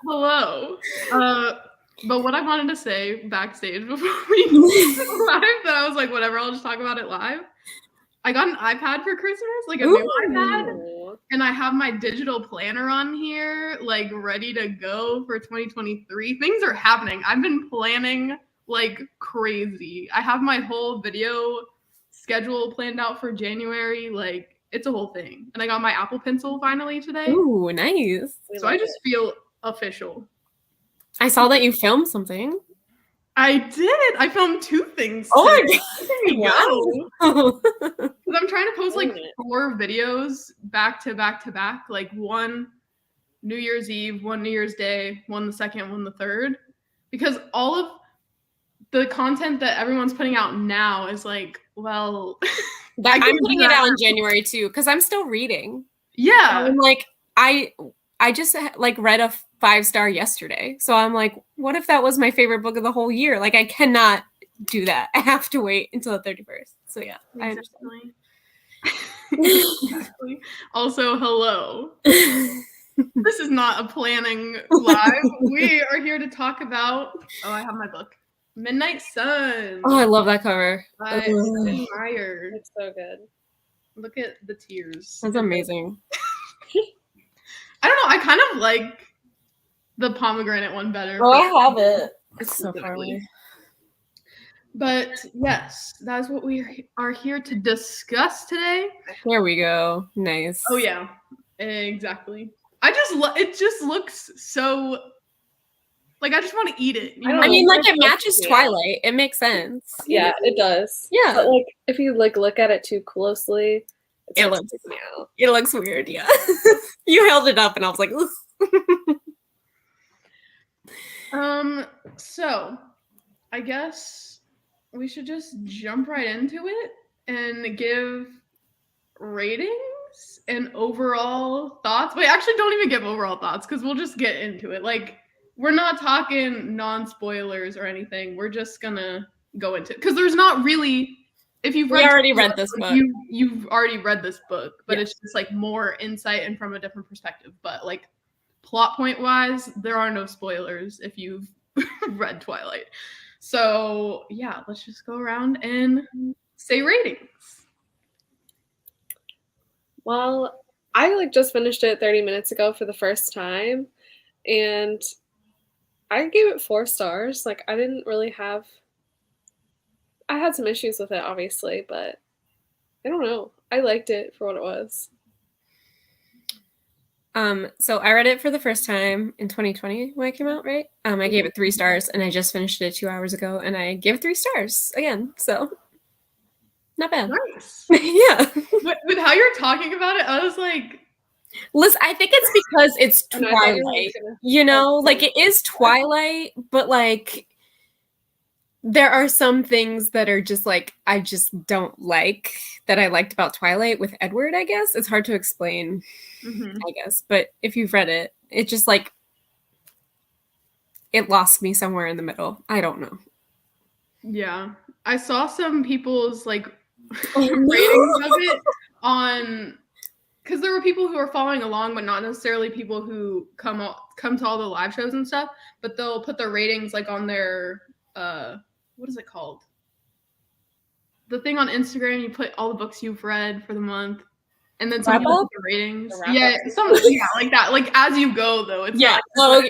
Hello. But what I wanted to say backstage before we live, that I was like, whatever, I'll just talk about it live. I got an iPad for Christmas, like a new iPad, and I have my digital planner on here, like ready to go for 2023. Things are happening. I've been planning like crazy. I have my whole video schedule planned out for January. Like, it's a whole thing. And I got my Apple Pencil finally today. Ooh, nice. So I just feel official. I saw that you filmed something. I did. I filmed 2 things. Oh my god! Because I'm trying to post like 4 videos back to back to back. Like one New Year's Eve, one New Year's Day, one the 2nd, one the 3rd. Because all of the content that everyone's putting out now is like, well, I'm putting it out in January too, because I'm still reading. Yeah. I'm like, I just like read a 5-star yesterday. So I'm like, what if that was my favorite book of the whole year? Like, I cannot do that. I have to wait until the 31st. So yeah, exactly. Exactly. Also, hello. This is not a planning live. We are here to talk about, I have my book, Midnight Sun. Oh, I love that cover. By Stephenie Meyer. It's so good. Look at the tears. That's amazing. I don't know. I kind of like the pomegranate one better. Oh, I have it. It's so funny. But yes, that's what we are here to discuss today. There we go. Nice. Oh yeah, exactly. It just looks so, like, I just want to eat it. I mean, like, it matches Twilight. It makes sense. Yeah, it does. Yeah. But like, if you like look at it too closely, it looks weird. Yeah. You held it up, and I was like, So I guess we should just jump right into it and give ratings and overall thoughts. Wait, actually, don't even give overall thoughts, because we'll just get into it. Like, we're not talking non-spoilers or anything. We're just gonna go into it, because there's not really. If you've already read this book, you've already read this book, but it's just like more insight and from a different perspective. But like, plot point wise, there are no spoilers if you've read Twilight. So yeah, let's just go around and say ratings. Well, I like just finished it 30 minutes ago for the first time, and I gave it 4 stars. Like, I didn't really have. I had some issues with it, obviously, but I don't know. I liked it for what it was. So I read it for the first time in 2020 when it came out, right? I gave it 3 stars, and I just finished it 2 hours ago, and I gave it 3 stars again. So not bad. Nice. Yeah. With how you're talking about it, I was like, listen, I think it's because it's Twilight. You know, like, it is Twilight, but like, there are some things that are just like, I just don't like that I liked about Twilight with Edward, I guess. It's hard to explain, I guess. But if you've read it, it just like, it lost me somewhere in the middle. I don't know. Yeah. I saw some people's like ratings of it on, because there were people who are following along, but not necessarily people who come to all the live shows and stuff, but they'll put their ratings like on their, what is it called? The thing on Instagram, you put all the books you've read for the month, and then some people put the ratings. Yeah, like that. Like, as you go, though. It's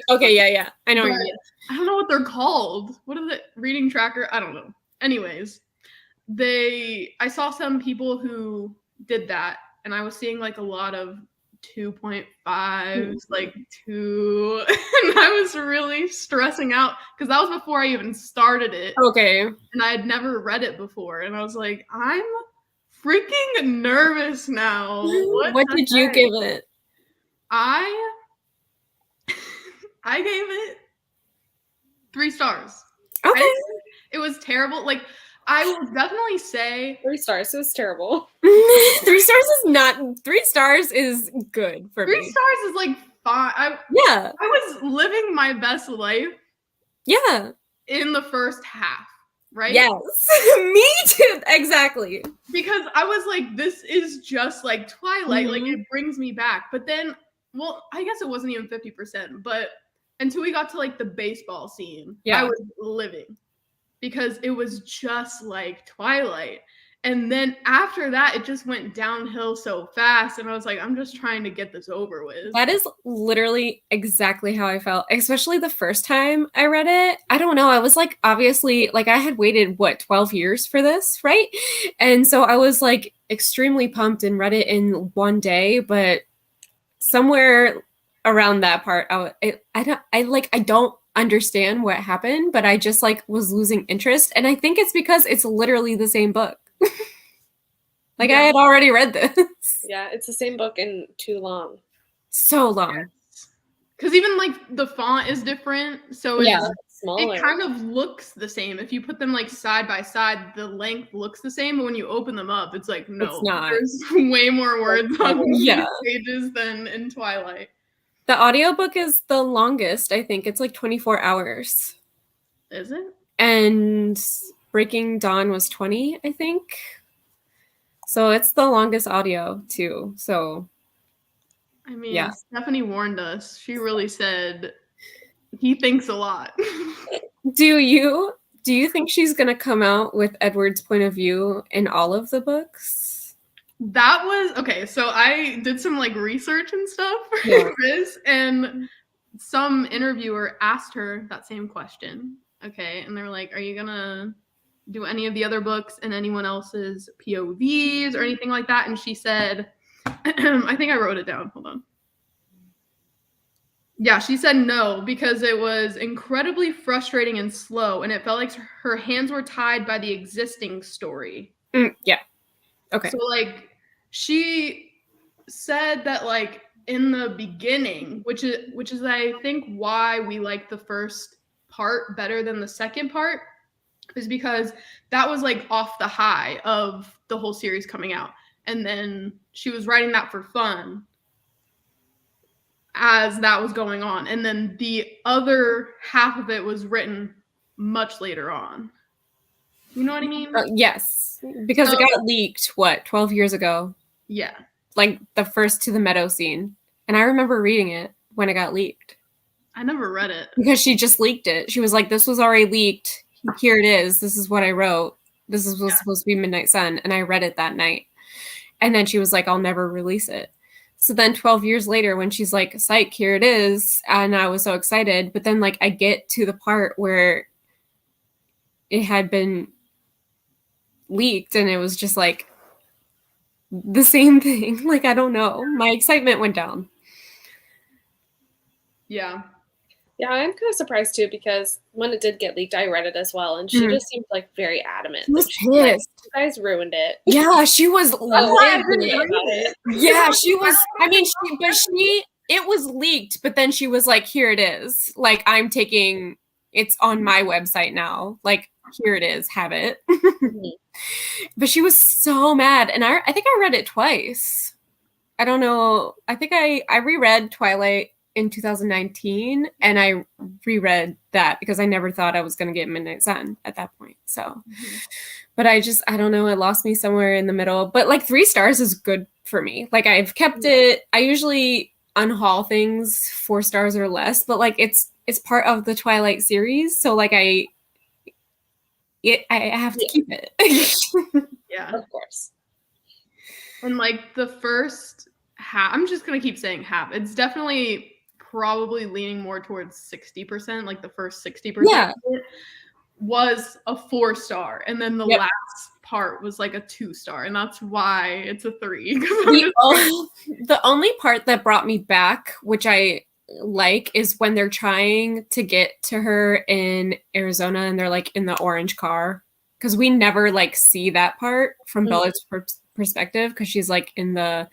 okay, yeah. I know what you mean. I don't know what they're called. What is it? Reading tracker? I don't know. Anyways, I saw some people who did that, and I was seeing like a lot of 2.5s, like 2, and I was really stressing out because that was before I even started it. Okay. And I had never read it before, and I was like, I'm freaking nervous now. What did you give it? I gave it 3 stars. Okay. It was terrible. Like, I will definitely say 3 stars. It was terrible. 3 stars is not. 3 stars is good for me. 3 stars is like fine. I was living my best life. Yeah. In the first half, right? Yes. Me too. Exactly. Because I was like, this is just like Twilight. Like, it brings me back. But then, well, I guess it wasn't even 50%, but until we got to like the baseball scene. Yeah. I was living because it was just like Twilight. And then after that, it just went downhill so fast. And I was like, I'm just trying to get this over with. That is literally exactly how I felt, especially the first time I read it. I don't know. I was like, obviously, like I had waited, 12 years for this, right? And so I was like extremely pumped and read it in one day. But somewhere around that part, I don't understand what happened, but I just like was losing interest. And I think it's because it's literally the same book. Like I had already read this. Yeah, it's the same book and too long. So long. Because even like the font is different. So It's smaller. it kind of looks the same. If you put them like side by side, the length looks the same. But when you open them up, it's like, no, It's not. There's way more words on these Yeah. pages than in Twilight. The audiobook is the longest, I think. It's like 24 hours. Is it? And Breaking Dawn was 20, I think. So it's the longest audio too. So I mean, yeah. Stephanie warned us. She really said he thinks a lot. Do you think she's gonna come out with Edward's point of view in all of the books? That was okay. So I did some like research and stuff for this, and some interviewer asked her that same question. Okay, and they're like, "Are you gonna do any of the other books and anyone else's POVs or anything like that?" And she said, I think I wrote it down. Hold on. Yeah, she said no because it was incredibly frustrating and slow, and it felt like her hands were tied by the existing story. Yeah. Okay. So like she said that like in the beginning, which is I think why we like the first part better than the second part, is because that was like off the high of the whole series coming out. And then she was writing that for fun as that was going on. And then the other half of it was written much later on. You know what I mean? Yes. Because it got leaked, 12 years ago? Yeah. Like the first To the Meadow scene. And I remember reading it when it got leaked. I never read it. Because she just leaked it. She was like, this was already leaked. Here it is. This is what I wrote. This is what's supposed to be Midnight Sun. And I read it that night. And then she was like, I'll never release it. So then 12 years later, when she's like, psych, here it is. And I was so excited. But then like I get to the part where it had been leaked and it was just like the same thing. Like, I don't know. My excitement went down. Yeah. Yeah, I'm kind of surprised too because when it did get leaked, I read it as well, and she just seemed like very adamant. She was pissed. Like, you guys ruined it. Yeah, she was livid. Yeah, she was. I mean, it was leaked, but then she was like, "Here it is. Like, I'm taking. It's on my website now. Like, here it is. Have it." But she was so mad, and I think I read it twice. I don't know. I think I reread Twilight in 2019, and I reread that because I never thought I was going to get Midnight Sun at that point. So, but I don't know. It lost me somewhere in the middle. But like 3 stars is good for me. Like I've kept it. I usually unhaul things 4 stars or less, but like it's part of the Twilight series, so like I have to keep it. Yeah, of course. And like the first half, I'm just gonna keep saying half. It's definitely probably leaning more towards 60%. Like the first 60% was a 4-star, and then the last part was like a 2-star, and that's why it's a 3. The only part that brought me back, which I like, is when they're trying to get to her in Arizona and they're like in the orange car, because we never like see that part from Bella's perspective because she's like in the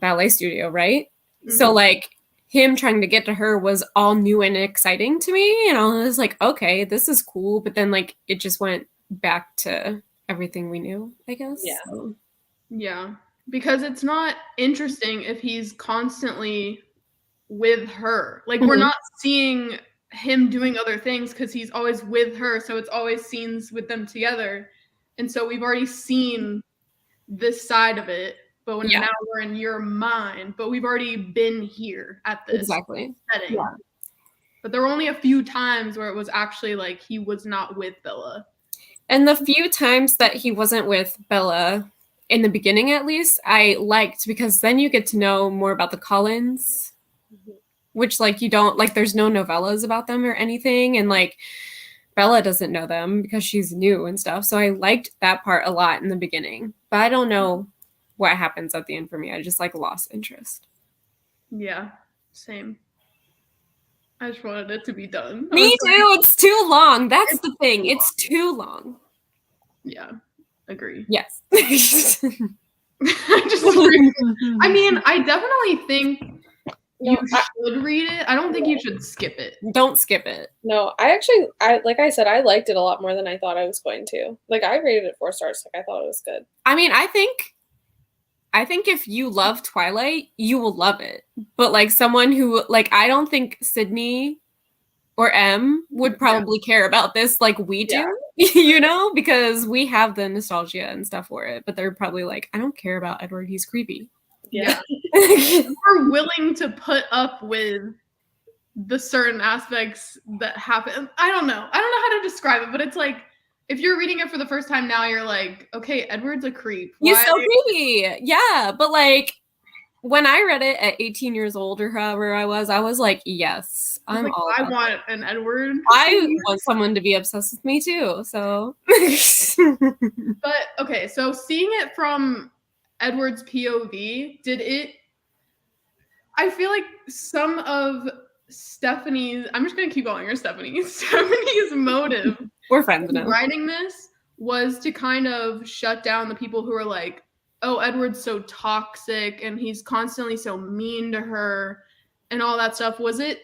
ballet studio, right? So like him trying to get to her was all new and exciting to me, and I was like, okay, this is cool. But then like it just went back to everything we knew, I guess. Yeah, because it's not interesting if he's constantly with her. Like we're not seeing him doing other things because he's always with her, so it's always scenes with them together, and so we've already seen this side of it. But now we're in your mind, but we've already been here at this setting. but there were only a few times where it was actually like he was not with Bella. And the few times that he wasn't with Bella, in the beginning at least, I liked, because then you get to know more about the Cullens, which like you don't, like there's no novellas about them or anything, and like Bella doesn't know them because she's new and stuff. So I liked that part a lot in the beginning, but I don't know what happens at the end for me. I just like lost interest. Yeah, same. I just wanted it to be done. Me too. It's too long. That's the thing. It's too long. Yeah, agree. Yes. I mean, I definitely think you should read it. I don't think you should skip it. Don't skip it. No, I like I said, I liked it a lot more than I thought I was going to. Like, I rated it 4 stars. Like, I thought it was good. I mean, I think if you love Twilight, you will love it. But like someone who, like, I don't think Sydney or M would probably care about this like we do, you know, because we have the nostalgia and stuff for it. But they're probably like, I don't care about Edward. He's creepy. Yeah. We're willing to put up with the certain aspects that happen. I don't know how to describe it, but it's like, if you're reading it for the first time now, you're like, okay, Edward's a creep. He's so creepy. Yeah. But like when I read it at 18 years old or however I was like, yes, I want an Edward. I want someone to be obsessed with me too. So but okay, so seeing it from Edward's POV, I feel like some of Stephanie's, I'm just gonna keep calling her Stephanie's motive we're friends now. Writing this was to kind of shut down the people who are like, oh, Edward's so toxic and he's constantly so mean to her and all that stuff. Was it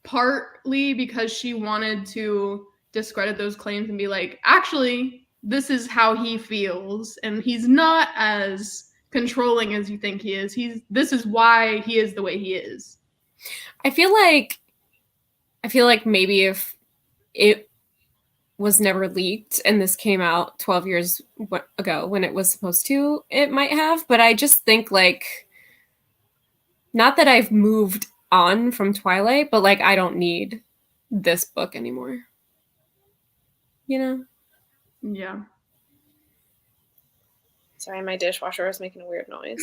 partly because she wanted to discredit those claims and be like, actually, this is how he feels and he's not as controlling as you think he is. This is why he is the way he is. I feel like maybe if it was never leaked and this came out 12 years ago when it was supposed to, it might have. But I just think like, not that I've moved on from Twilight, but like I don't need this book anymore. You know? Yeah. Sorry, my dishwasher was making a weird noise.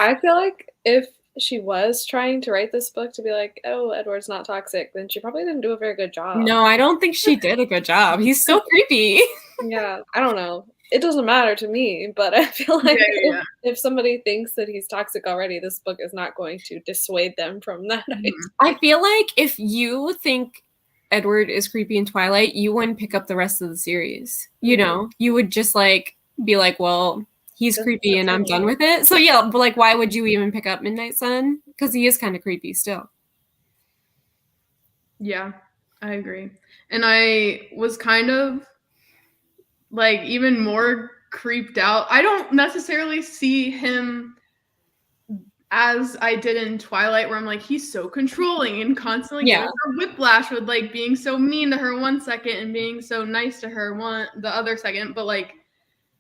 I feel like if she was trying to write this book to be like, oh, Edward's not toxic, then she probably didn't do a very good job. No, I don't think she did a good job. He's so creepy. Yeah, I don't know. It doesn't matter to me, but I feel like if somebody thinks that he's toxic already, this book is not going to dissuade them from that. I feel like if you think Edward is creepy in Twilight, you wouldn't pick up the rest of the series. You know, you would just like be like, well, he's creepy and I'm done with it. So yeah, but like, why would you even pick up Midnight Sun? Because he is kind of creepy still. Yeah, I agree. And I was kind of like even more creeped out. I don't necessarily see him as I did in Twilight, where I'm like, he's so controlling and constantly giving her whiplash with like being so mean to her one second and being so nice to her the other second. But like,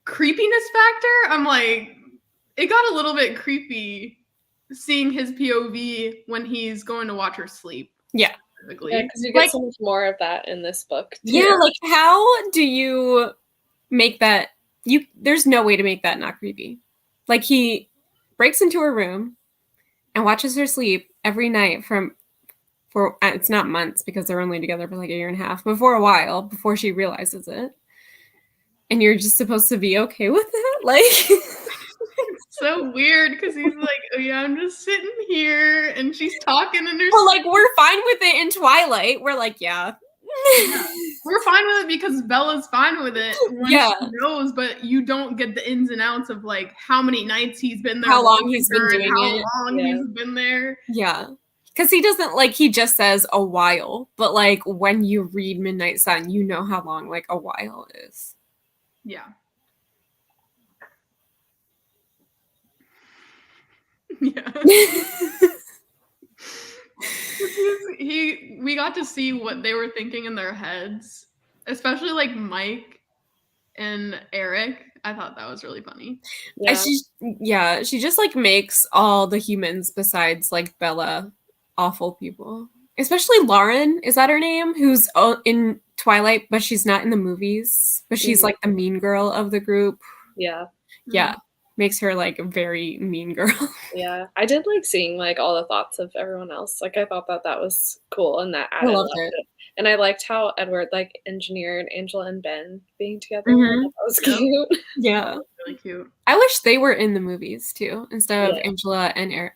creepiness factor, I'm like, it got a little bit creepy seeing his POV when he's going to watch her sleep. Yeah. Yeah, because you get so much more of that in this book too. Yeah, like how do you make that there's no way to make that not creepy. Like he breaks into her room and watches her sleep every night for it's not months because they're only together for like a year and a half, but for a while before she realizes it. And you're just supposed to be okay with it? Like, it's so weird because he's like, oh yeah, I'm just sitting here and she's talking and there's like, we're fine with it in Twilight. We're like, yeah. We're fine with it because Bella's fine with it when she knows, but you don't get the ins and outs of like how many nights he's been there, how long he's been doing it, how long he's been there. Yeah. Because he doesn't, like, he just says a while, but like when you read Midnight Sun, you know how long like a while is. Yeah. Yeah. We got to see what they were thinking in their heads, especially like Mike and Eric I thought that was really funny. Yeah. She just like makes all the humans besides like Bella awful people. Especially Lauren, is that her name? Who's in Twilight, but she's not in the movies. But she's like the mean girl of the group. Yeah. Yeah. Makes her like a very mean girl. Yeah. I did like seeing like all the thoughts of everyone else. Like I thought that was cool and that added I loved it. And I liked how Edward like engineered Angela and Ben being together. Mhm. That was cute. Yeah. Really cute. I wish they were in the movies too, instead of Yeah. Angela and Eric.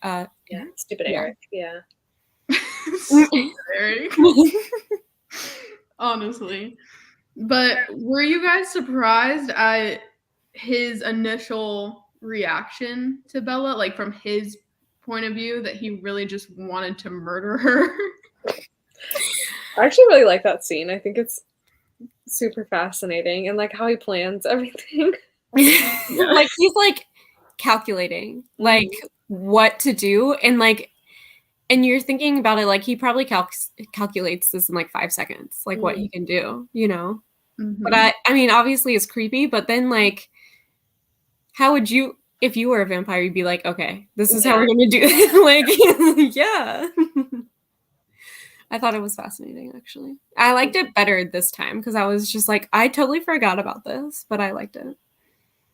Yeah. Stupid Yeah. Eric. Yeah. Eric. Honestly. But were you guys surprised at his initial reaction to Bella? Like from his point of view, that he really just wanted to murder her? I actually really like that scene. I think it's super fascinating and like how he plans everything. Like he's like calculating like what to do, and like, and you're thinking about it like he probably calculates this in like 5 seconds, like what he can do, you know. But I mean obviously it's creepy, but then like how would you, if you were a vampire, you'd be like, okay, this is how we're gonna do it. Like yeah. I thought it was fascinating, actually. I liked it better this time because I was just like, I totally forgot about this, but I liked it.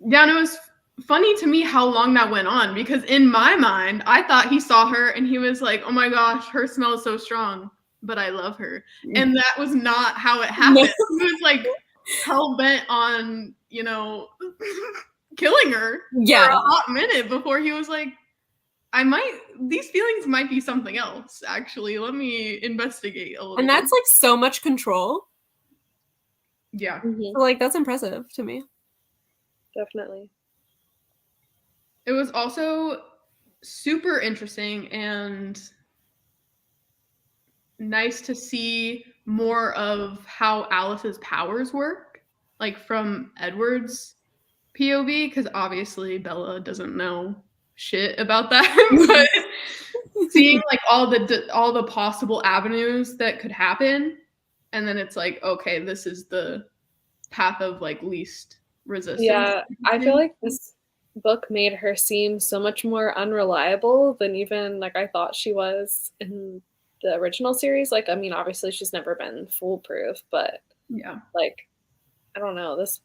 Yeah, and it was funny to me how long that went on, because in my mind, I thought he saw her and he was like, oh my gosh, her smell is so strong, but I love her. And that was not how it happened. He was like hell-bent on, you know, killing her for a hot minute before he was like, these feelings might be something else, actually. Let me investigate a little And that's like so much control. Yeah. So, like, that's impressive to me. Definitely. It was also super interesting and nice to see more of how Alice's powers work, like from Edward's POV, because obviously Bella doesn't know shit about that. But seeing like all the possible avenues that could happen, and then it's like, okay, this is the path of like least resistance. Yeah, I feel like this book made her seem so much more unreliable than even like I thought she was in the original series. Like, I mean, obviously she's never been foolproof, but yeah, like, I don't know, this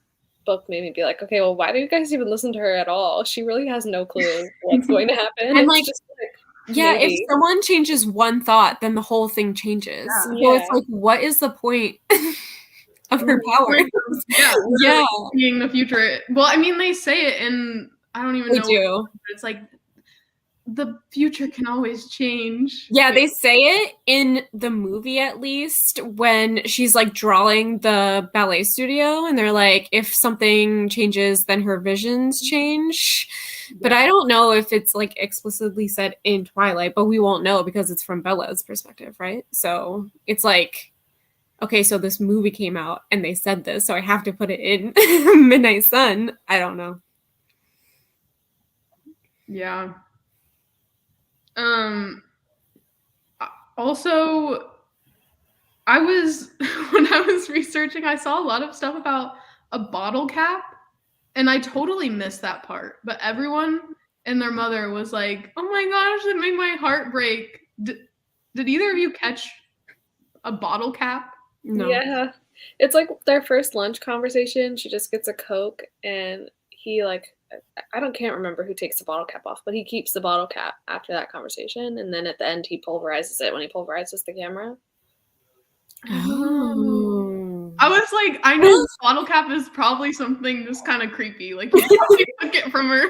book made me be like, okay, well, why do you guys even listen to her at all? She really has no clue what's going to happen. And like, just like, yeah, maybe. if someone changes one thought, then the whole thing changes. Yeah. So it's like, what is the point of her power? Yeah, seeing the future. Well, I mean, they say it, and I don't even know. Do. It's like the future can always change. Yeah, they say it in the movie, at least, when she's like drawing the ballet studio, and they're like, if something changes, then her visions change. But I don't know if it's like explicitly said in Twilight, but we won't know because it's from Bella's perspective, right? So it's like, okay, so this movie came out and they said this, so I have to put it in Midnight Sun. I don't know. Yeah. Also, when I was researching, I saw a lot of stuff about a bottle cap, and I totally missed that part. But everyone and their mother was like, oh my gosh, it made my heart break. Did either of you catch a bottle cap? No. Yeah. It's like their first lunch conversation. She just gets a Coke and he like, can't remember who takes the bottle cap off, but he keeps the bottle cap after that conversation. And then at the end, he pulverizes it when he pulverizes the camera. Oh. I was like, I know this bottle cap is probably something just kind of creepy. Like, he probably took it from her.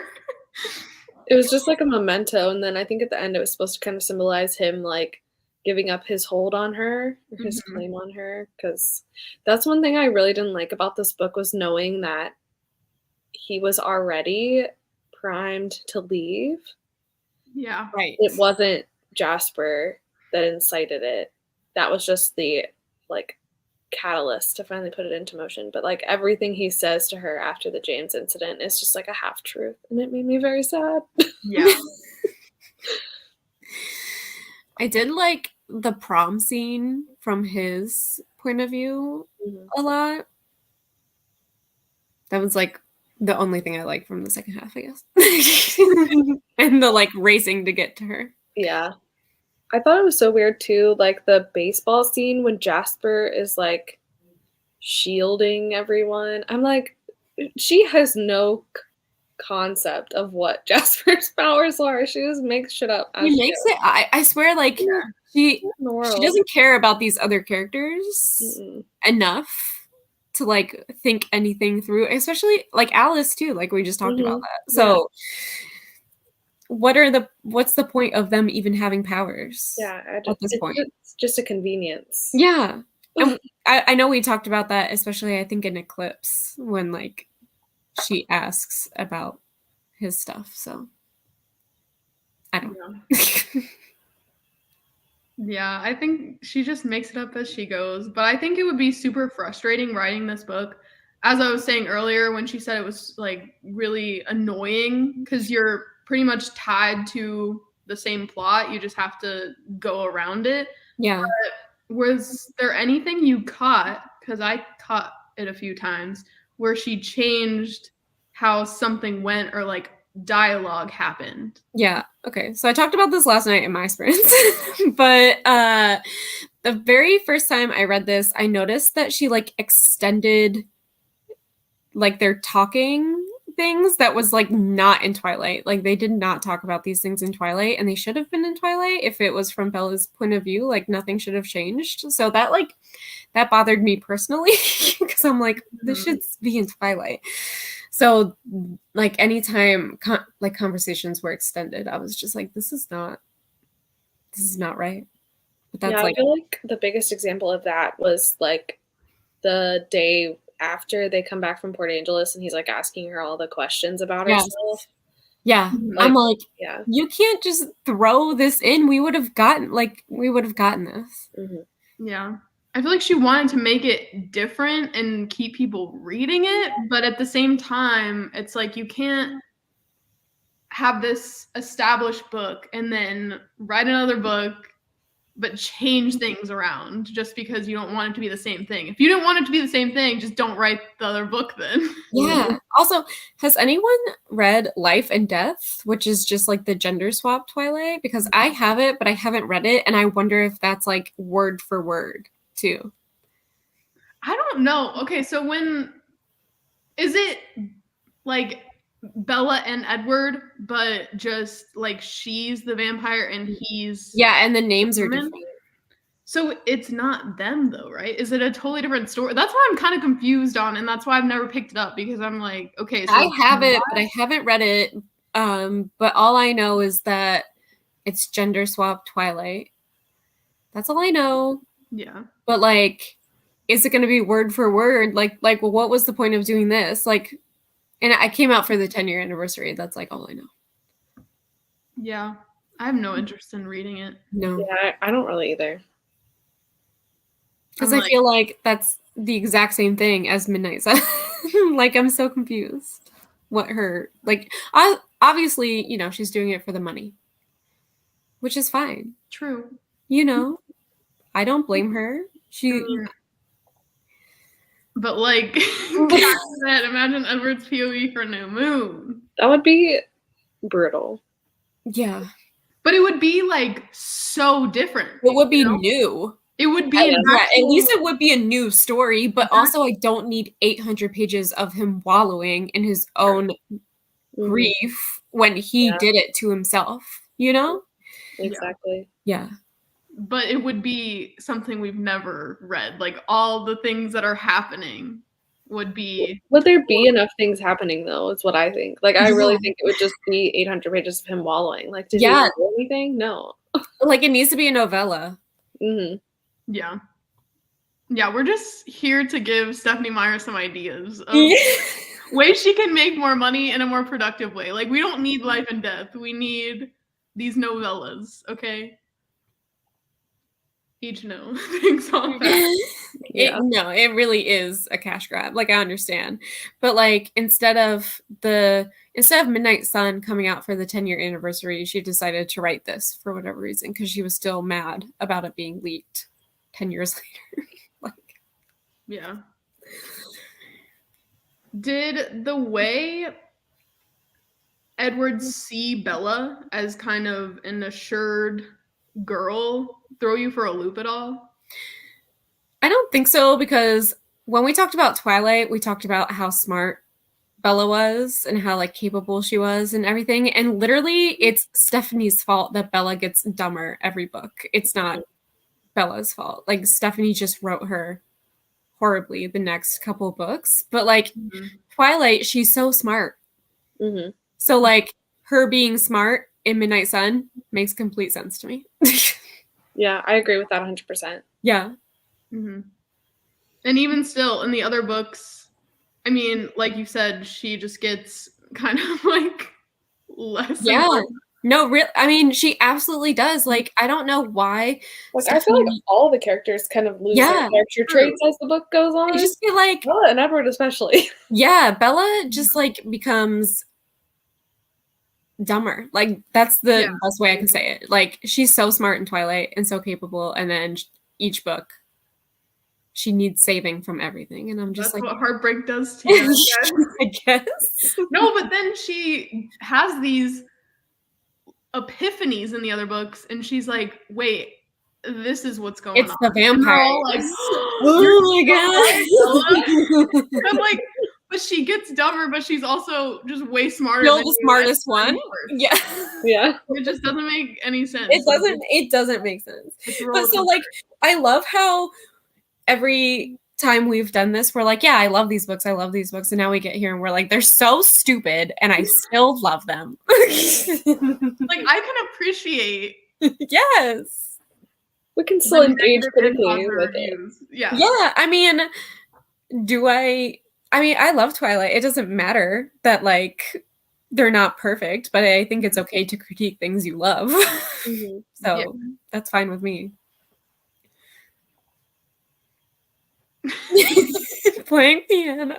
It was just like a memento. And then I think at the end, it was supposed to kind of symbolize him like giving up his hold on her, or his claim on her. Because that's one thing I really didn't like about this book, was knowing that he was already primed to leave. Yeah. Right. It wasn't Jasper that incited it. That was just the like catalyst to finally put it into motion. But like everything he says to her after the James incident is just like a half truth, and it made me very sad. Yeah. I did like the prom scene from his point of view a lot. That was like the only thing I like from the second half, I guess. And the like racing to get to her. Yeah. I thought it was so weird too, like the baseball scene when Jasper is like shielding everyone. I'm like, she has no concept of what Jasper's powers are. She just makes shit up. She makes it. I swear, like she doesn't care about these other characters enough to like think anything through, especially like Alice too. Like we just talked about that. So what's the point of them even having powers? Yeah, at this point, it's just a convenience. Yeah, and I know we talked about that, especially I think in Eclipse when like she asks about his stuff. So I don't know. Yeah, I think she just makes it up as she goes. But I think it would be super frustrating writing this book. As I was saying earlier, when she said it was like really annoying because you're pretty much tied to the same plot. You just have to go around it. Yeah. But was there anything you caught, because I caught it a few times, where she changed how something went or like dialogue happened? Yeah. Okay. So I talked about this last night in my sprints, but the very first time I read this, I noticed that she like extended like their talking things that was like not in Twilight. Like they did not talk about these things in Twilight, and they should have been in Twilight if it was from Bella's point of view. Like nothing should have changed. So that bothered me personally because I'm like, this should be in Twilight. So like anytime like conversations were extended, I was just like, this is not right. But that's I feel like the biggest example of that was like the day after they come back from Port Angeles and he's like asking her all the questions about herself. Yeah. Like, I'm like, you can't just throw this in. We would have gotten this. Yeah. I feel like she wanted to make it different and keep people reading it, but at the same time, it's like you can't have this established book and then write another book but change things around just because you don't want it to be the same thing. If you don't want it to be the same thing, just don't write the other book then. Yeah. Also, has anyone read Life and Death, which is just like the gender swap Twilight? Because I have it, but I haven't read it, and I wonder if that's like word for word too. I don't know. Okay, so is it like Bella and Edward, but just like she's the vampire and he's and the names are different. So it's not them though, right? Is it a totally different story? That's why I'm kind of confused on, and that's why I've never picked it up because I'm like, okay, so I have it, but I haven't read it. But all I know is that it's gender swap Twilight. That's all I know. Yeah. But like, is it going to be word for word? Like, well, what was the point of doing this? Like, and I came out for the 10-year anniversary. That's like all I know. Yeah. I have no interest in reading it. No. Yeah, I don't really either. Because I feel like that's the exact same thing as Midnight Sun. Like, I'm so confused. What her, like, obviously, you know, she's doing it for the money. Which is fine. True. You know, I don't blame her. But like, imagine Edward's POV for New Moon. That would be brutal. Yeah. But it would be like so different. It would be new. It would be at least it would be a new story, but also I don't need 800 pages of him wallowing in his own grief when he did it to himself, you know? Exactly. Yeah. But it would be something we've never read. Like all the things that are happening would be. Would there be enough things happening though? Is what I think. Like I really think it would just be 800 pages of him wallowing. Like did he do anything? No. Like it needs to be a novella. Mm-hmm. Yeah. Yeah, we're just here to give Stephenie Meyer some ideas of ways she can make more money in a more productive way. Like we don't need Life and Death. We need these novellas, okay? Each no. Thanks on that. No, it really is a cash grab. Like I understand. But like instead of Midnight Sun coming out for the 10-year anniversary, she decided to write this for whatever reason because she was still mad about it being leaked 10 years later. Yeah. Did the way Edward see Bella as kind of an assured girl throw you for a loop at all? I don't think so, because when we talked about Twilight, we talked about how smart Bella was and how like capable she was and everything. And literally it's Stephanie's fault that Bella gets dumber every book. It's not Bella's fault. Like Stephanie just wrote her horribly the next couple books. But like Twilight, she's so smart. So like her being smart in Midnight Sun makes complete sense to me. Yeah, I agree with that 100%. Yeah. And even still, in the other books, I mean, like you said, she just gets kind of like less. Yeah. No, real. I mean, she absolutely does. Like, I don't know why. Like, I feel like all the characters kind of lose their character traits as the book goes on. I just feel like Bella and Edward especially. Yeah, Bella just like becomes dumber. Like that's the best way I can say it. Like she's so smart in Twilight and so capable, and then each book she needs saving from everything, and I'm just That's like, what heartbreak does to you, I guess. No, but then she has these epiphanies in the other books, and she's like, "Wait, this is what's going on." It's the vampire. Like, oh my god! I'm like, but she gets dumber, but she's also just way smarter. You're the smartest one. Yeah. Yeah. It just doesn't make any sense. It doesn't make sense. But so like, I love how every time we've done this, we're like, yeah, I love these books. And now we get here and we're like, they're so stupid and I still love them. Like I can appreciate. Yes. We can still engage critically with it. Yeah. Yeah. I mean, I love Twilight. It doesn't matter that like they're not perfect, but I think it's okay to critique things you love. So that's fine with me. Playing piano.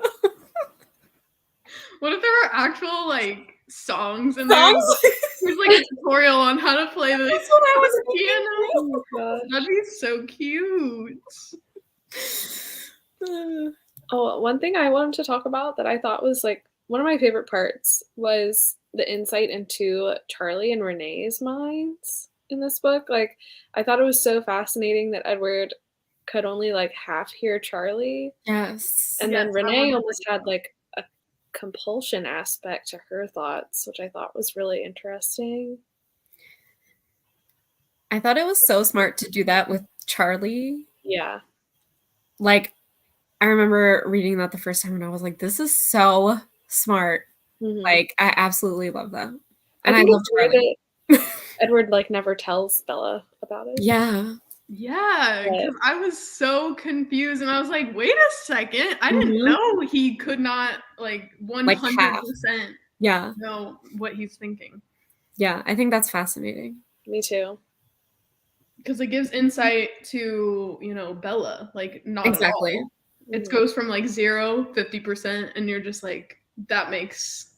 What if there were actual like songs and there's like a tutorial on how to play the piano? Oh, that'd be so cute. Oh, one thing I wanted to talk about that I thought was like one of my favorite parts was the insight into Charlie and Renee's minds in this book. Like I thought it was so fascinating that Edward could only like half hear Charlie. Yes. And then Renee almost had like a compulsion aspect to her thoughts, which I thought was really interesting. I thought it was so smart to do that with Charlie. Yeah. Like, I remember reading that the first time and I was like, this is so smart. Like, I absolutely love that. And I love Charlie. Edward like never tells Bella about it. Yeah. Yeah, because I was so confused and I was like, wait a second. I didn't know he could not like 100% know what he's thinking. Yeah, I think that's fascinating. Me too. Because it gives insight to, Bella. Like, not exactly. At all. It goes from like 0, 50%, and you're just like, that makes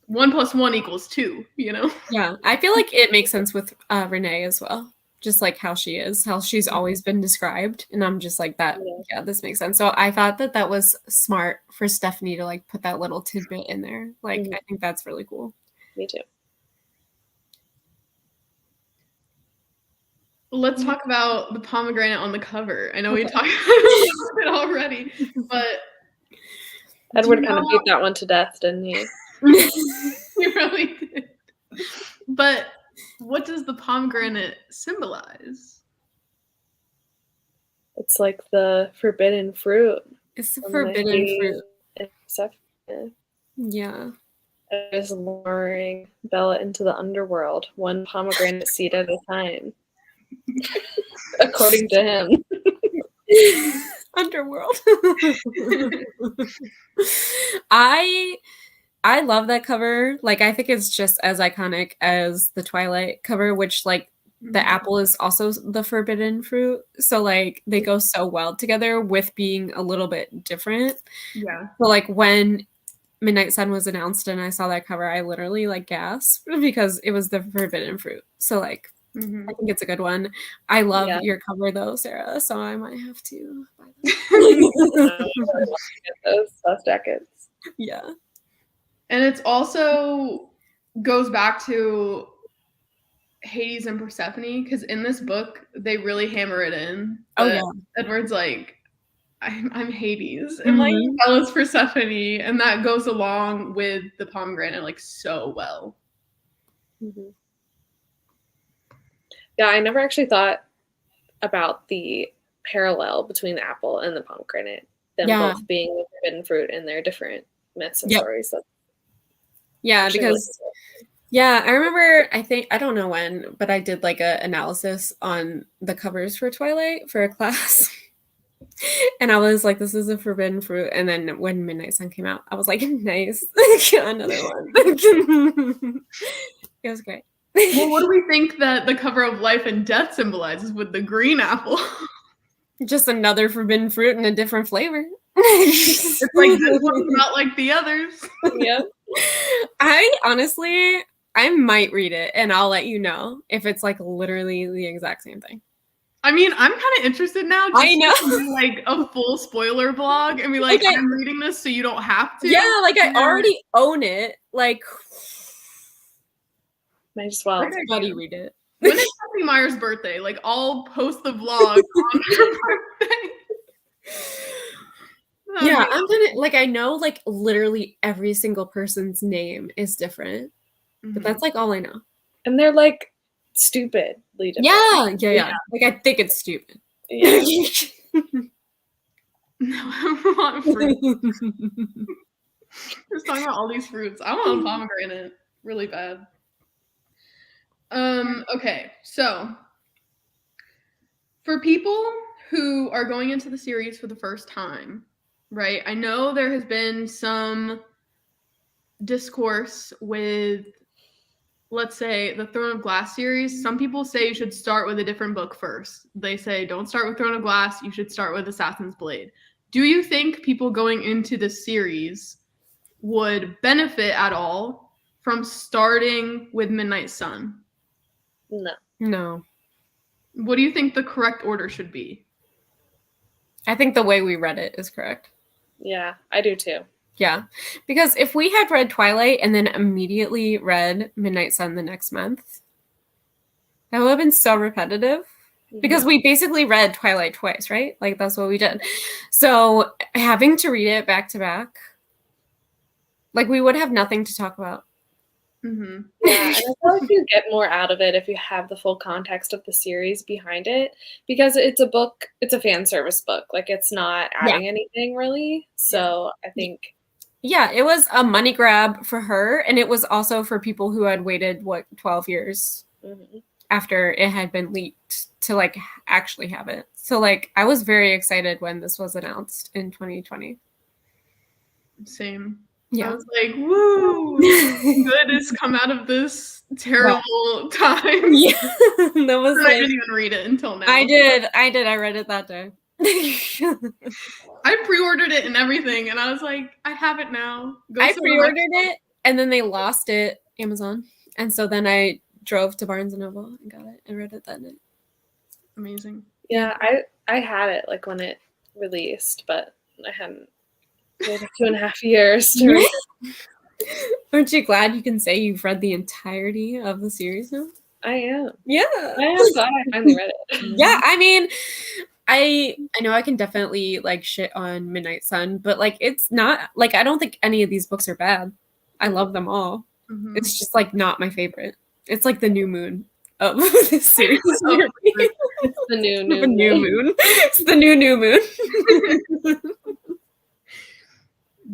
1 + 1 = 2, Yeah, I feel like it makes sense with Renee as well. Just like how she is, how she's always been described. And I'm just like that. Yeah, this makes sense. So I thought that was smart for Stephanie to like put that little tidbit in there. Like, I think that's really cool. Me too. Let's talk about the pomegranate on the cover. I know we talked about it already, but Edward kind of beat that one to death, didn't he? He really did. But what does the pomegranate symbolize? It's like the forbidden fruit. It's the forbidden fruit. Yeah. It is luring Bella into the underworld, one pomegranate seed at a time. According to him. Underworld. I love that cover. Like, I think it's just as iconic as the Twilight cover, which, like, the apple is also the forbidden fruit. So, like, they go so well together with being a little bit different. Yeah. So, like, when Midnight Sun was announced and I saw that cover, I literally, like, gasped because it was the forbidden fruit. So, like, I think it's a good one. I love your cover, though, Sarah, so I might have to buy that. Those jackets. Yeah. And it's also goes back to Hades and Persephone, because in this book they really hammer it in. Oh That yeah. Edward's like, I'm Hades, and like Mhm. Bella's Persephone, and that goes along with the pomegranate like so well. Mhm. Yeah, I never actually thought about the parallel between the apple and the pomegranate, them Yeah. both being the forbidden fruit in their different myths and Yep. stories. That's Yeah, actually really because cool. yeah, I remember, I don't know when, but I did like a analysis on the covers for Twilight for a class. And I was like, this is a forbidden fruit. And then when Midnight Sun came out, I was like, nice. Another one. It was great. Well, what do we think that the cover of Life and Death symbolizes with the green apple? Just another forbidden fruit in a different flavor. It's like this one's not like the others. Yep. I might read it and I'll let you know if it's like literally the exact same thing. I mean, I'm kind of interested now. I know. To do, like a full spoiler blog and be like, Okay. I'm reading this so you don't have to. Yeah, like I already own it. Like, Might as well. everybody read it. When is Stephenie Meyer's birthday? Like, I'll post the vlog on her birthday. Yeah, I'm gonna like I know like literally every single person's name is different, but that's like all I know. And they're like stupidly different. Yeah. Like I think it's stupid. Yeah. No, I want fruit. Just talking about all these fruits. I want a pomegranate really bad. Okay, so for people who are going into the series for the first time, right? I know there has been some discourse with, let's say, the Throne of Glass series. Some people say you should start with a different book first. They say don't start with Throne of Glass, you should start with Assassin's Blade. Do you think people going into the series would benefit at all from starting with Midnight Sun? No. What do you think the correct order should be? I think the way we read it is correct. Yeah, I do too. Yeah. Because if we had read Twilight and then immediately read Midnight Sun the next month, that would have been so repetitive. Because we basically read Twilight twice, right? Like that's what we did. So having to read it back to back, like we would have nothing to talk about. Mm-hmm. Yeah, and I feel like you get more out of it if you have the full context of the series behind it, because it's a fan service book. Like it's not adding anything really. So I think yeah, it was a money grab for her, and it was also for people who had waited 12 years after it had been leaked to like actually have it. So like I was very excited when this was announced in 2020. Same. Yeah. I was like, woo, good has come out of this terrible time. Yeah. That was I didn't even read it until now. I did. I read it that day. I pre-ordered it and everything, and I was like, I have it now. I pre-ordered it, and then they lost it, Amazon. And so then I drove to Barnes & Noble and got it and read it that night. Amazing. Yeah, I had it like when it released, but I hadn't waited 2.5 years to read it. Aren't you glad you can say you've read the entirety of the series now? I am. Yeah. I am glad I finally read it. Yeah, I mean, I know I can definitely like shit on Midnight Sun, but like it's not like I don't think any of these books are bad. I love them all. Mm-hmm. It's just like not my favorite. It's like the new moon of this series. It's the new moon. It's the new moon.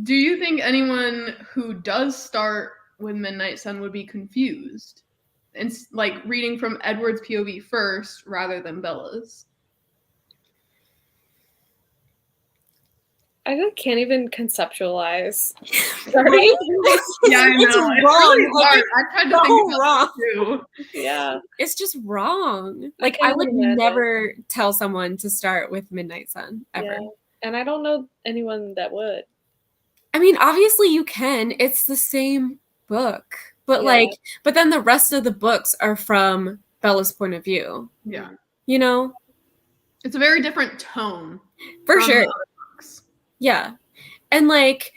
Do you think anyone who does start with Midnight Sun would be confused? And like reading from Edward's POV first rather than Bella's? I can't even conceptualize. Yeah, I know. It's wrong. Really hard. I tried to think about it too. Yeah. It's just wrong. Like I would never tell someone to start with Midnight Sun ever. Yeah. And I don't know anyone that would. I mean, obviously you can. It's the same book. But but then the rest of the books are from Bella's point of view. Yeah. You know? It's a very different tone. For sure. Yeah. And like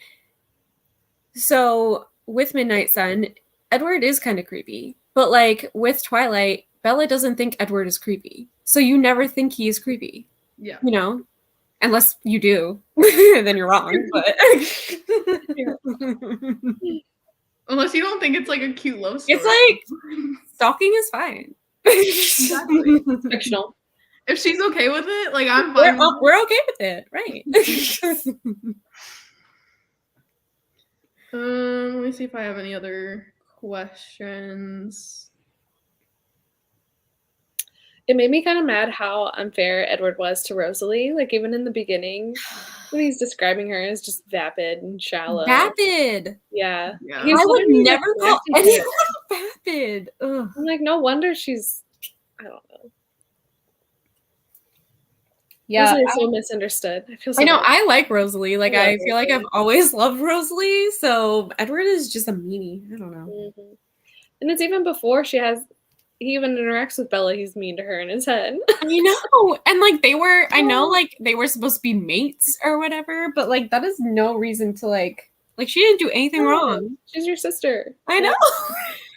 So with Midnight Sun, Edward is kind of creepy. But like with Twilight, Bella doesn't think Edward is creepy. So you never think he is creepy. Yeah. You know? Unless you do. Then you're wrong. But Unless you don't think it's like a cute love story. it's like stalking is fine. Exactly. Fictional. If she's okay with it, like I'm fine. We're okay with it, right? Let me see if I have any other questions. It made me kind of mad how unfair Edward was to Rosalie. Like, even in the beginning, when he's describing her as just vapid and shallow. Vapid. Yeah. Yeah. He's I would literally never call rejecting anyone her. vapid. Ugh. I'm like, no wonder she's, I don't know. Yeah, Rosalie is so misunderstood. I feel so I know. bad. I like Rosalie. Like, I love I feel like I've Rosalie. always loved Rosalie. So Edward is just a meanie. I don't know. Mhm. And it's even before he even interacts with Bella, he's mean to her in his head. I know. And like I know like they were supposed to be mates or whatever, but like that is no reason to like she didn't do anything wrong. She's your sister. I know.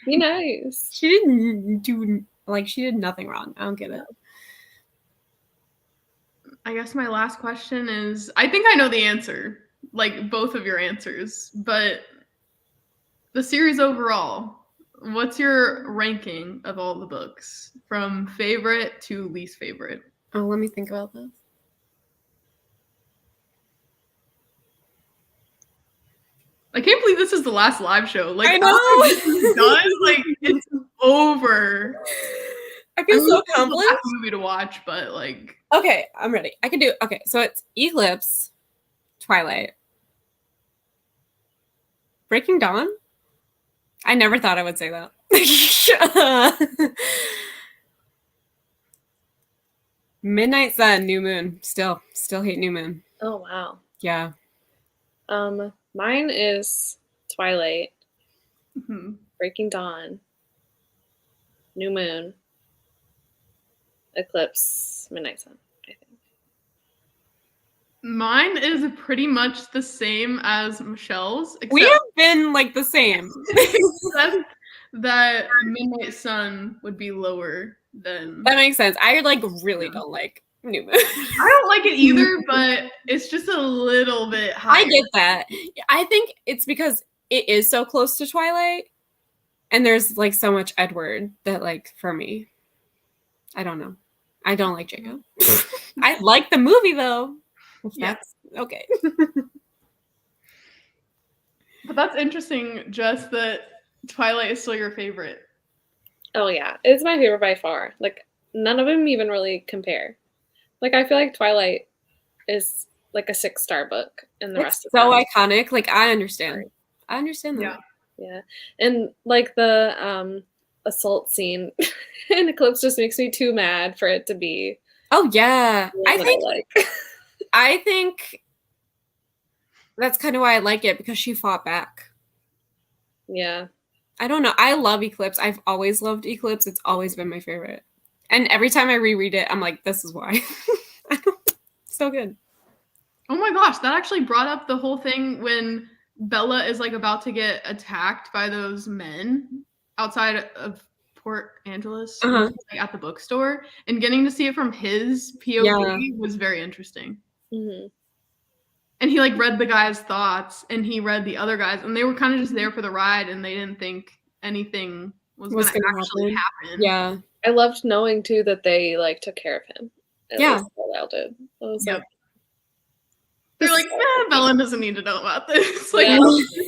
Be nice. She didn't do she did nothing wrong. I don't get it. I guess my last question is, I think I know the answer, like both of your answers, but the series overall, what's your ranking of all the books from favorite to least favorite? Oh, let me think about this. I can't believe this is the last live show. Like, I know. This is done. Like, it's over. I feel so It's the accomplished. last movie to watch, but like, Okay, I'm ready. I can do. Okay, so it's Eclipse, Twilight, Breaking Dawn. I never thought I would say that. Midnight Sun, New Moon. Still hate New Moon. Oh wow. Yeah. Mine is Twilight, mhm. Breaking Dawn, New Moon, Eclipse, Midnight Sun, I think. Mine is pretty much the same as Michelle's, We except have been like the same. that Midnight Sun would be lower than. That makes sense. I like really don't like New Moon. I don't like it either, but it's just a little bit higher. I get that. I think it's because it is so close to Twilight, and there's like so much Edward that like for me, I don't know. I don't like Jacob. I like the movie though. If Yeah. that's okay. But that's interesting, Jess, that Twilight is still your favorite. Oh yeah, it's my favorite by far. Like none of them even really compare. Like I feel like Twilight is like a 6-star book, and the rest It's of so them. iconic. Like I understand. I understand that. Yeah. Yeah, and like the assault scene in Eclipse just makes me too mad for it to be. Oh yeah. what I think like. I think that's kind of why I like it, because she fought back. Yeah. I don't know. I love Eclipse. I've always loved Eclipse. It's always been my favorite. And every time I reread it, I'm like, this is why. So good. Oh my gosh, that actually brought up the whole thing when Bella is like about to get attacked by those men outside of Port Angeles, Uh-huh. like at the bookstore, and getting to see it from his POV was very interesting. Mm-hmm. And he like read the guy's thoughts, and he read the other guys, and they were kind of just there for the ride, and they didn't think anything was going to actually happen. Yeah. I loved knowing too that they like took care of him. At Yeah. least Belle did. I was Yep. like, They're like, this is Bella doesn't need to know about this. Like, Yeah.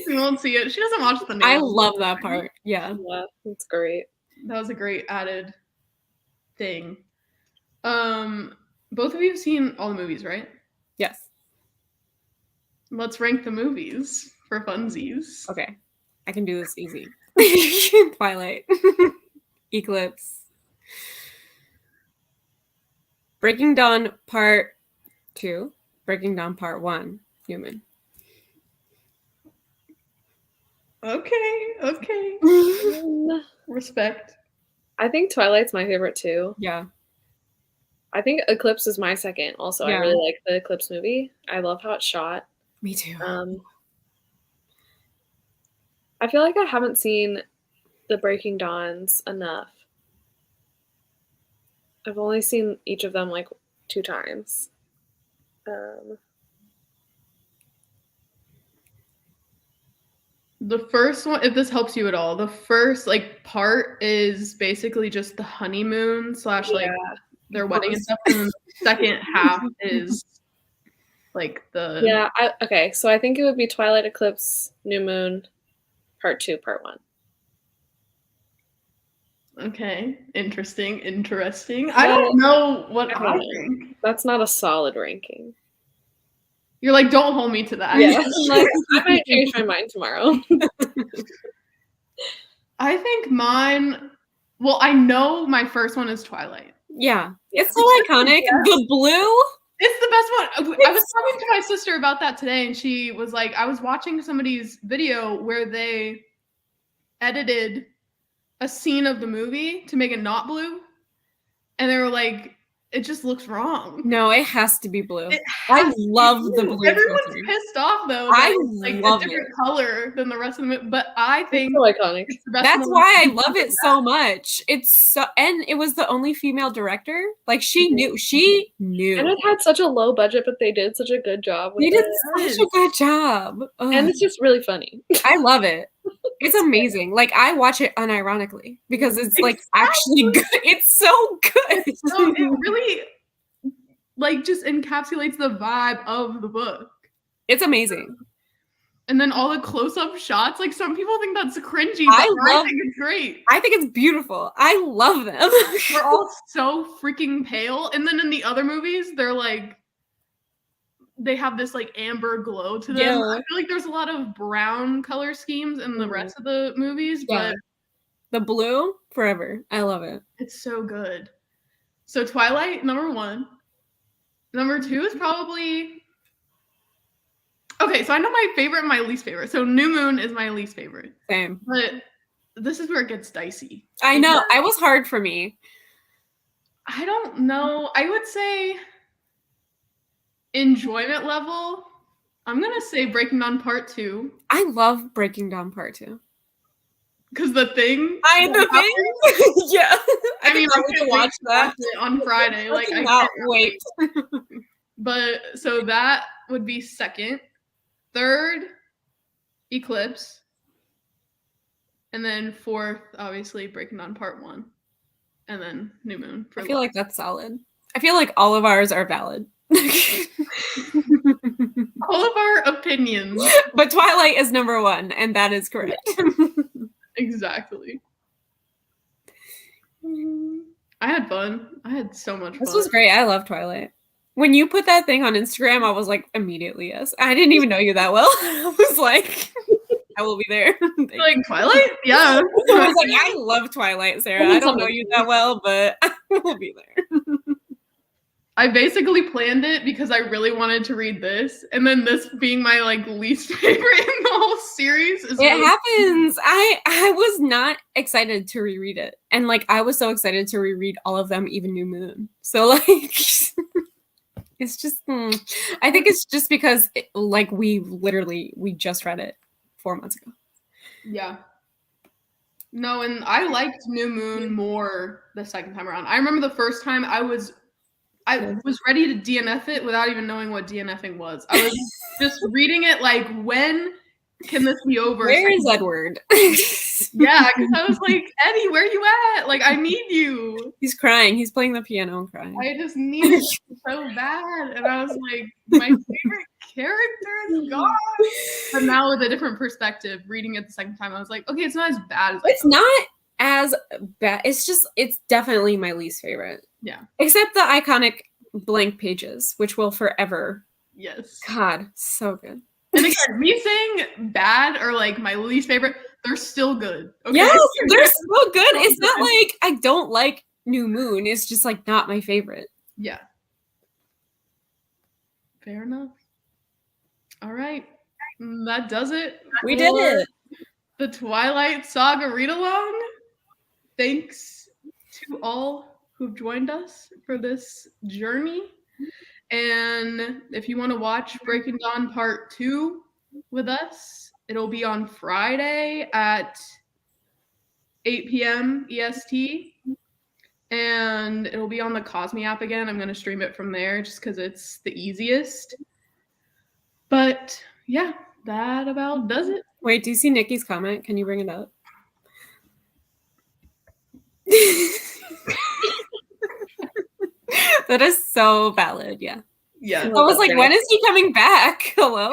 she won't see it. She doesn't watch the news. I love that part. Yeah. yeah, it's great. That was a great added thing. Both of you have seen all the movies, right? Yes. Let's rank the movies for funsies. Okay. I can do this easy. Twilight. Eclipse. Breaking Dawn Part 2. Breaking Dawn Part 1. Human. Okay. Respect. I think Twilight's my favorite too. Yeah. I think Eclipse is my second. Also, Yeah. I really like the Eclipse movie. I love how it's shot. Me too. I feel like I haven't seen the Breaking Dawns enough. I've only seen each of them like 2 times. The first one, if this helps you at all, the first like part is basically just the honeymoon / like their wedding and stuff, and then the second half is like the okay, so I think it would be Twilight Eclipse, New Moon, Part 2, Part 1. Okay, interesting. I don't know what I think. That's not a solid ranking. You're like, don't hold me to that. Yeah, like, I might change my mind tomorrow. I think mine. Well, I know my first one is Twilight. Yeah, it's so iconic. The blue. It's the best one. I was talking to my sister about that today, and she was like, I was watching somebody's video where they edited a scene of the movie to make it not blue, and they were like, it just looks wrong. No, it has to be blue. I love the blue. Everyone's pissed off though. I like love a different color than the rest of the movie, but I think it's so iconic. It's the best That's why I love it so much. It's so, and it was the only female director. Like she knew, and it had such a low budget, but they did such a good job. They did such a good job, and it's just really funny. I love it. It's amazing. Like I watch it unironically because it's like actually good. It's so good. So it really like just encapsulates the vibe of the book. It's amazing. And then all the close-up shots, like some people think that's cringy, but I think it's great. I think it's beautiful. I love them. We're all so freaking pale. And then in the other movies, they're like they have this like amber glow to them. Yeah. I feel like there's a lot of brown color schemes in the rest of the movies, but the blue forever. I love it. It's so good. So Twilight, number 1. Number 2 is probably okay. So I know my favorite and my least favorite. So New Moon is my least favorite. Same. But this is where it gets dicey. I know. It was hard for me. I don't know. I would say enjoyment level, I'm gonna say Breaking Dawn Part 2. I love Breaking Dawn Part 2. Because the thing. Yeah. I mean, I'm gonna watch that on Friday. Like, I cannot wait. But so that would be second. Third, Eclipse. And then fourth, obviously, Breaking Dawn Part 1. And then New Moon. I feel like that's solid. I feel like all of ours are valid. All of our opinions. But Twilight is number 1, and that is correct. Exactly. I had fun. I had so much fun. This was great. I love Twilight. When you put that thing on Instagram, I was like, immediately yes. I didn't even know you that well. I was like, I will be there. Like Twilight? Yeah. I was like, I love Twilight, Sarah. I don't know you that well, but I will be there. I basically planned it because I really wanted to read this, and then this being my like least favorite in the whole series. It happens. I was not excited to reread it, and like I was so excited to reread all of them, even New Moon. So like, it's just. I think it's just because like we just read it 4 months ago. Yeah. No, and I liked New Moon more the second time around. I remember the first time I was ready to DNF it without even knowing what DNFing was. I was just reading it like, when can this be over? Where is Edward? Yeah, because I was like, Eddie, where you at? Like, I need you. He's crying. He's playing the piano and crying. I just needed you so bad. And I was like, my favorite character is gone. But now with a different perspective, reading it the second time, I was like, okay, it's not as bad as it's not as bad. It's definitely my least favorite. Yeah. Except the iconic blank pages, which will forever. Yes. God, so good. And again, me saying bad or like my least favorite, they're still good. Okay? Yes, they're still good. It's not like I don't like New Moon. It's just like not my favorite. Yeah. Fair enough. All right. That does it. We did it. The Twilight Saga read-along. Thanks to all who've joined us for this journey. And if you want to watch Breaking Dawn Part 2 with us, It'll be on Friday at 8 p.m. EST. And it'll be on the Cosme app again. I'm going to stream it from there just because it's the easiest. But yeah, that about does it. Wait, do you see Nikki's comment? Can you bring it up? That is so valid. Yeah. Yeah. I was like, when is he coming back? Hello?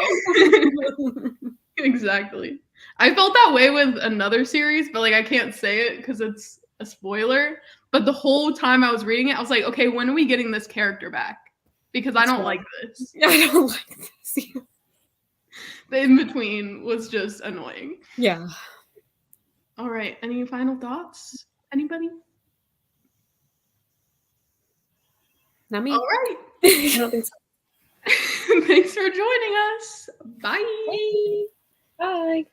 Exactly. I felt that way with another series, but like I can't say it because it's a spoiler. But the whole time I was reading it, I was like, okay, when are we getting this character back? Because I don't like this. I don't like this. The in-between was just annoying. Yeah. All right. Any final thoughts? Anybody? Not me. All right. I don't think so. Thanks for joining us. Bye. Bye.